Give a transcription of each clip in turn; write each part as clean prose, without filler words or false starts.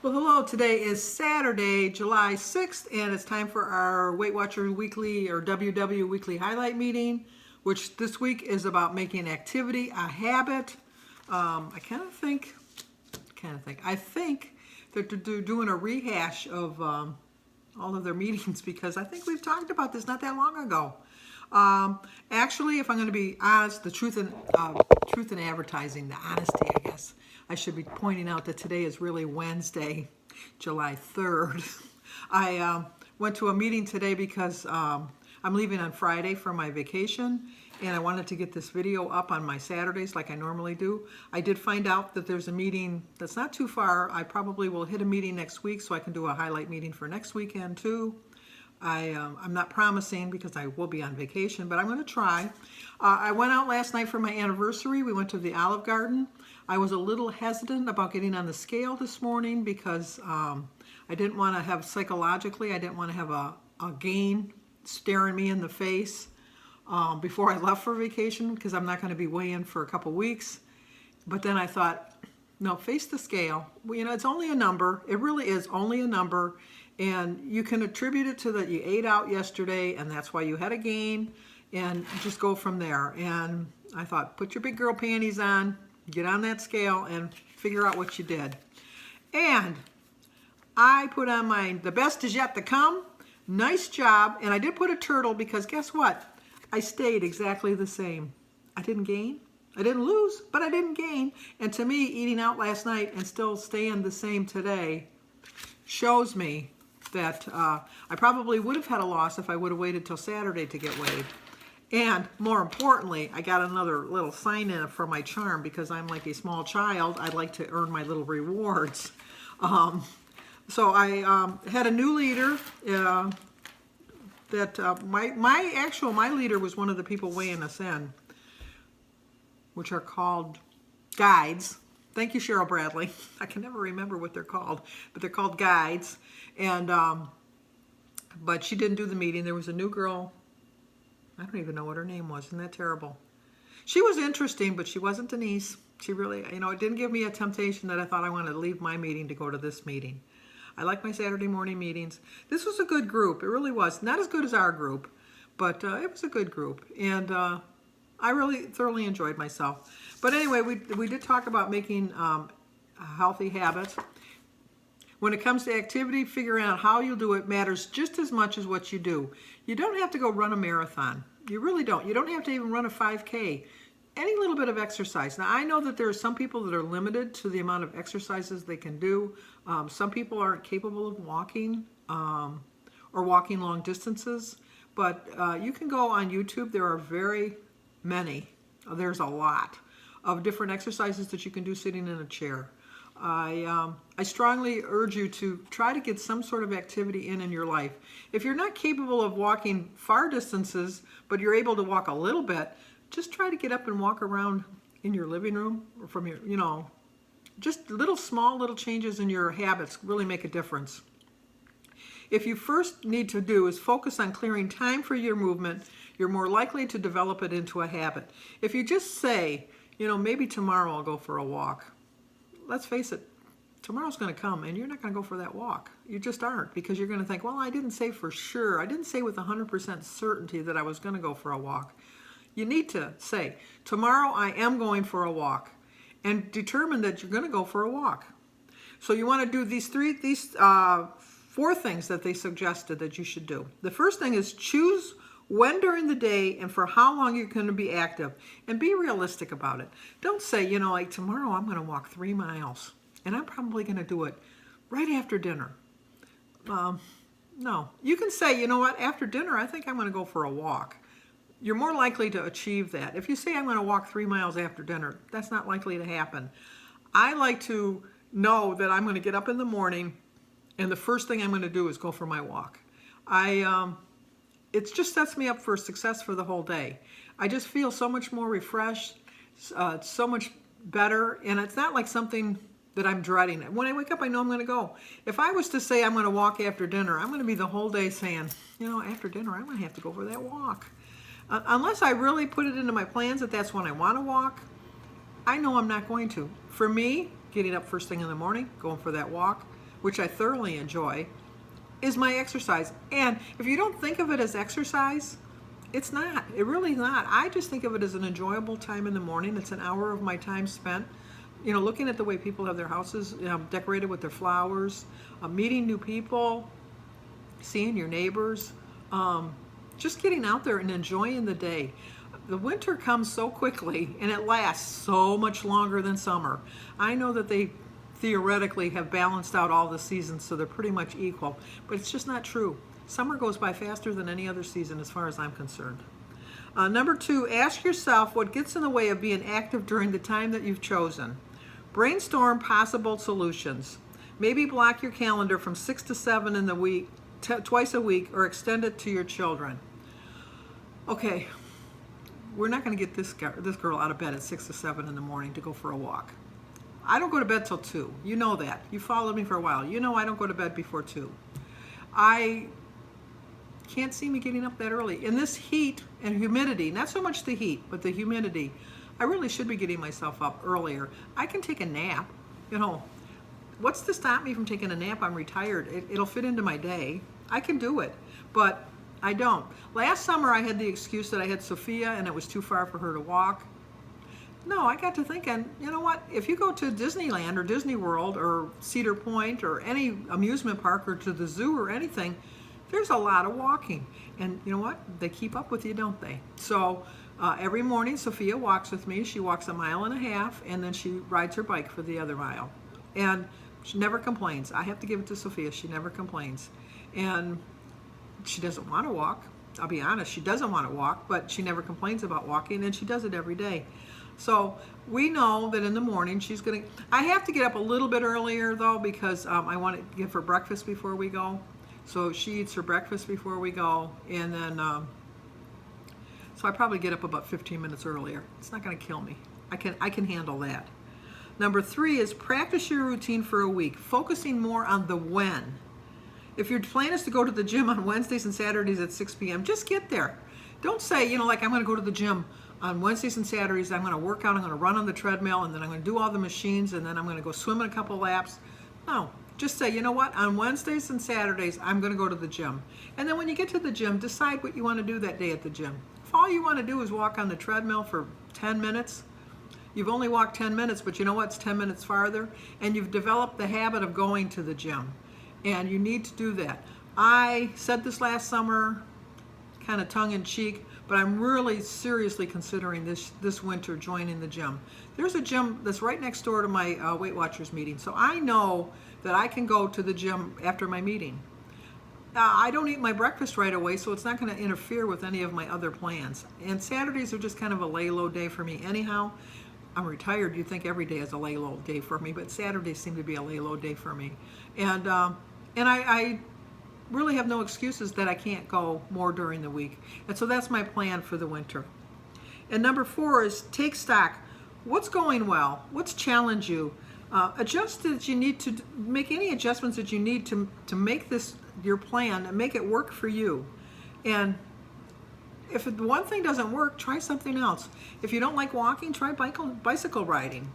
Well, hello. Today is Saturday, July 6th, and it's time for our Weight Watcher Weekly or WW Weekly Highlight Meeting, which this week is about making activity a habit. I think that they're doing a rehash of all of their meetings because I think we've talked about this not that long ago. Actually, if I'm going to be honest, the truth in advertising, the honesty, I guess. I should be pointing out that today is really Wednesday, July 3rd. I went to a meeting today because I'm leaving on Friday for my vacation, and I wanted to get this video up on my Saturdays like I normally do. I did find out that there's a meeting that's not too far. I probably will hit a meeting next week so I can do a highlight meeting for next weekend too. I'm not promising because I will be on vacation, but I'm going to try. I went out last night for my anniversary. We went to the Olive Garden. I was a little hesitant about getting on the scale this morning because I didn't want to have psychologically, I didn't want to have a gain staring me in the face before I left for vacation because I'm not going to be weighing for a couple weeks. But then I thought, no, face the scale. Well, you know, it's only a number. It really is only a number. And you can attribute it to that you ate out yesterday and that's why you had a gain, and just go from there. And I thought, put your big girl panties on, get on that scale and figure out what you did. And I put on mine, the best is yet to come. Nice job. And I did put a turtle because guess what? I stayed exactly the same. I didn't gain. I didn't lose, but I didn't gain. And to me, eating out last night and still staying the same today shows me that I probably would have had a loss if I would have waited till Saturday to get weighed. And more importantly, I got another little sign in for my charm because I'm like a small child. I'd like to earn my little rewards. So I had a new leader my leader was one of the people weighing us in, which are called guides. Thank you, Cheryl Bradley. I can never remember what they're called, but they're called guides. And but she didn't do the meeting. There was a new girl. I don't even know what her name was. Isn't that terrible? She was interesting, but she wasn't Denise. She really, you know, it didn't give me a temptation that I thought I wanted to leave my meeting to go to this meeting. I like my Saturday morning meetings. This was a good group. It really was. Not as good as our group, but it was a good group. And I really thoroughly enjoyed myself. But anyway, we did talk about making healthy habits. When it comes to activity, figuring out how you'll do it matters just as much as what you do. You don't have to go run a marathon. You really don't. You don't have to even run a 5K. Any little bit of exercise. Now, I know that there are some people that are limited to the amount of exercises they can do. Some people aren't capable of walking or walking long distances. But you can go on YouTube. There are very many. There's a lot of different exercises that you can do sitting in a chair. I strongly urge you to try to get some sort of activity in your life. If you're not capable of walking far distances, but you're able to walk a little bit, just try to get up and walk around in your living room or from your, you know, just small little changes in your habits really make a difference. If you first need to do is focus on clearing time for your movement, you're more likely to develop it into a habit. If you just say, you know, maybe tomorrow I'll go for a walk. Let's face it, tomorrow's going to come and you're not going to go for that walk. You just aren't, because you're going to think, well, I didn't say for sure. I didn't say with 100% certainty that I was going to go for a walk. You need to say, tomorrow I am going for a walk, and determine that you're going to go for a walk. So you want to do these four things that they suggested that you should do. The first thing is choose when during the day and for how long you're going to be active, and be realistic about it. Don't say, you know, like tomorrow I'm going to walk 3 miles and I'm probably going to do it right after dinner. No, you can say, you know what, after dinner I think I'm going to go for a walk. You're more likely to achieve that. If you say I'm going to walk 3 miles after dinner, that's not likely to happen. I like to know that I'm going to get up in the morning and the first thing I'm going to do is go for my walk. It just sets me up for success for the whole day. I just feel so much more refreshed, so much better, and it's not like something that I'm dreading. When I wake up, I know I'm going to go. If I was to say I'm going to walk after dinner, I'm going to be the whole day saying, you know, after dinner, I'm going to have to go for that walk. Unless I really put it into my plans that that's when I want to walk, I know I'm not going to. For me, getting up first thing in the morning, going for that walk, which I thoroughly enjoy, is my exercise. And if you don't think of it as exercise, it's not. It really is not. I just think of it as an enjoyable time in the morning. It's an hour of my time spent, looking at the way people have their houses decorated with their flowers, meeting new people, seeing your neighbors, just getting out there and enjoying the day. The winter comes so quickly and it lasts so much longer than summer. I know that they theoretically have balanced out all the seasons so they're pretty much equal, but it's just not true. Summer goes by faster than any other season as far as I'm concerned. Number 2, ask yourself what gets in the way of being active during the time that you've chosen. Brainstorm possible solutions. Maybe block your calendar from 6 to 7 in the week, twice a week, or extend it to your children. Okay, we're not going to get this girl out of bed at 6 to 7 in the morning to go for a walk. I don't go to bed till 2. You know that. You followed me for a while. You know I don't go to bed before 2. I can't see me getting up that early. In this heat and humidity, not so much the heat, but the humidity, I really should be getting myself up earlier. I can take a nap. What's to stop me from taking a nap? I'm retired. It'll fit into my day. I can do it, but I don't. Last summer I had the excuse that I had Sophia and it was too far for her to walk. No, I got to thinking, you know what? If you go to Disneyland or Disney World or Cedar Point or any amusement park or to the zoo or anything, there's a lot of walking. And you know what? They keep up with you, don't they? So every morning Sophia walks with me. She walks 1.5 miles and then she rides her bike for the other mile. And she never complains. I have to give it to Sophia. She never complains. And she doesn't want to walk. I'll be honest, she doesn't want to walk, but she never complains about walking, and she does it every day. So we know that in the morning she's going to... I have to get up a little bit earlier, though, because I want to give her breakfast before we go. So she eats her breakfast before we go, and then... so I probably get up about 15 minutes earlier. It's not going to kill me. I can handle that. Number 3 is practice your routine for a week, focusing more on the when. If your plan is to go to the gym on Wednesdays and Saturdays at 6 p.m., just get there. Don't say, like I'm going to go to the gym on Wednesdays and Saturdays, I'm going to work out, I'm going to run on the treadmill, and then I'm going to do all the machines, and then I'm going to go swim in a couple laps. No, just say, you know what, on Wednesdays and Saturdays, I'm going to go to the gym. And then when you get to the gym, decide what you want to do that day at the gym. If all you want to do is walk on the treadmill for 10 minutes, you've only walked 10 minutes, but you know what, it's 10 minutes farther, and you've developed the habit of going to the gym. And you need to do that. I said this last summer, kind of tongue-in-cheek, but I'm really seriously considering this winter joining the gym. There's a gym that's right next door to my Weight Watchers meeting, so I know that I can go to the gym after my meeting. I don't eat my breakfast right away, so it's not going to interfere with any of my other plans. And Saturdays are just kind of a lay-low day for me anyhow. I'm retired. You'd think every day is a lay-low day for me, but Saturdays seem to be a lay-low day for me. And I really have no excuses that I can't go more during the week. And so that's my plan for the winter. And number 4 is take stock. What's going well? What's challenge you? Adjust that you need to make any adjustments that you need to make this your plan and make it work for you. And if one thing doesn't work, try something else. If you don't like walking, try bicycle riding.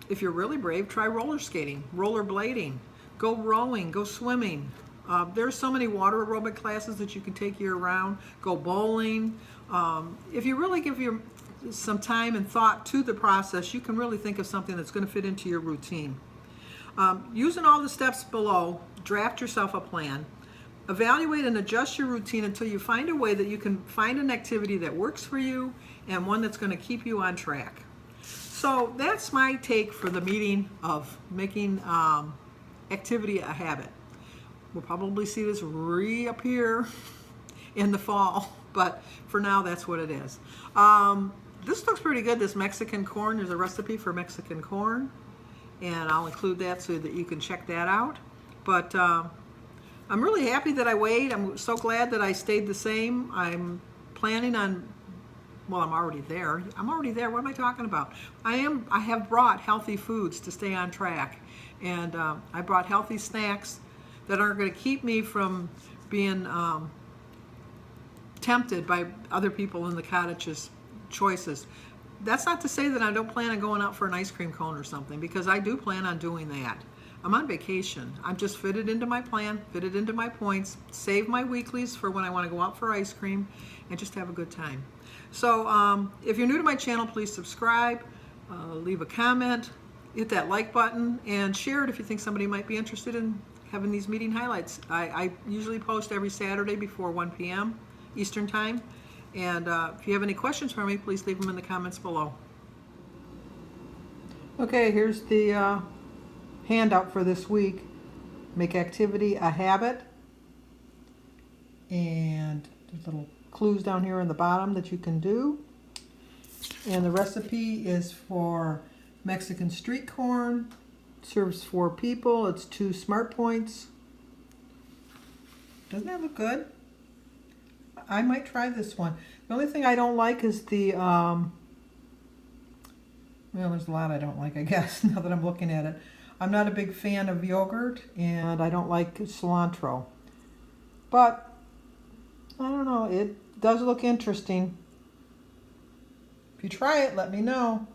If you're really brave, try roller skating, roller blading, go rowing, go swimming. There's so many water aerobic classes that you can take year-round. Go bowling. If you really give some time and thought to the process, you can really think of something that's going to fit into your routine. Using all the steps below, draft yourself a plan. Evaluate and adjust your routine until you find a way that you can find an activity that works for you and one that's going to keep you on track. So that's my take for the meeting of making activity a habit. We'll probably see this reappear in the fall, but for now that's what it is. This looks pretty good, this Mexican corn. There's a recipe for Mexican corn, and I'll include that so that you can check that out. But I'm really happy that I weighed. I'm so glad that I stayed the same. I'm planning on, well, I'm already there. I'm already there. What am I talking about? I have brought healthy foods to stay on track. And I brought healthy snacks that aren't going to keep me from being tempted by other people in the cottage's choices. That's not to say that I don't plan on going out for an ice cream cone or something, because I do plan on doing that. I'm on vacation. I'm just fitted into my plan, fitted into my points, save my weeklies for when I want to go out for ice cream, and just have a good time. So if you're new to my channel, please subscribe, leave a comment, hit that like button, and share it if you think somebody might be interested in having these meeting highlights. I usually post every Saturday before 1 p.m. Eastern Time. And if you have any questions for me, please leave them in the comments below. Okay, here's the handout for this week. Make activity a habit. And there's little clues down here in the bottom that you can do. And the recipe is for Mexican street corn. Serves 4 people. It's 2 smart points. Doesn't that look good? I might try this one. The only thing I don't like is the, well, there's a lot I don't like, I guess, now that I'm looking at it. I'm not a big fan of yogurt, and I don't like cilantro. But, I don't know, it does look interesting. If you try it, let me know.